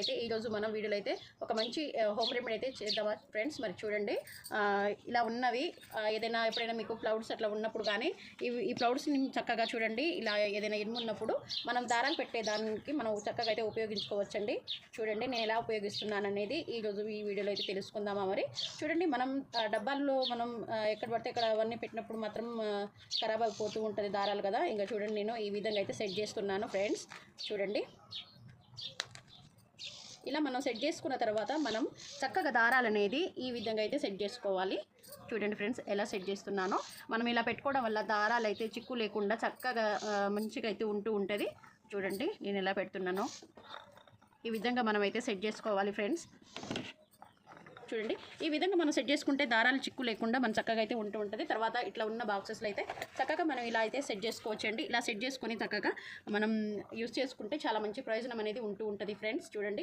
అయితే ఈరోజు మనం వీడియోలో అయితే ఒక మంచి హోమ్ రెమెడీ అయితే చేద్దామా ఫ్రెండ్స్. మరి చూడండి, ఇలా ఉన్నవి ఏదైనా ఎప్పుడైనా మీకు క్లౌడ్స్ అట్లా ఉన్నప్పుడు కానీ ఈ క్లౌడ్స్ని చక్కగా చూడండి, ఇలా ఏదైనా ఇనుము ఉన్నప్పుడు మనం దారాలు పెట్టేదానికి మనం చక్కగా అయితే ఉపయోగించుకోవచ్చండి. చూడండి నేను ఎలా ఉపయోగిస్తున్నాను అనేది ఈరోజు ఈ వీడియోలో అయితే తెలుసుకుందామా. మరి చూడండి, మనం డబ్బాల్లో మనం ఎక్కడ పడితే అక్కడ అవన్నీ పెట్టినప్పుడు మాత్రం ఖరాబ్ అయిపోతూ ఉంటుంది దారాలు కదా. ఇంకా చూడండి, నేను ఈ విధంగా అయితే సెట్ చేస్తున్నాను ఫ్రెండ్స్. చూడండి, ఇలా మనం సెట్ చేసుకున్న తర్వాత మనం చక్కగా దారాలు అనేది ఈ విధంగా అయితే సెట్ చేసుకోవాలి. చూడండి ఫ్రెండ్స్, ఎలా సెట్ చేస్తున్నానో. మనం ఇలా పెట్టుకోవడం వల్ల దారాలు అయితే చిక్కు లేకుండా చక్కగా మంచిగా అయితే ఉంటుంది. చూడండి నేను ఎలా పెడుతున్నానో, ఈ విధంగా మనం అయితే సెట్ చేసుకోవాలి ఫ్రెండ్స్. చూడండి, ఈ విధంగా మనం సెట్ చేసుకుంటే దారాలు చిక్కు లేకుండా మనం చక్కగా అయితే ఉంటుంది. తర్వాత ఇట్లా ఉన్న బాక్సెస్లో అయితే చక్కగా మనం ఇలా అయితే సెట్ చేసుకోవచ్చండి. ఇలా సెట్ చేసుకొని చక్కగా మనం యూస్ చేసుకుంటే చాలా మంచి ప్రయోజనం అనేది ఉంటుంది ఫ్రెండ్స్. చూడండి.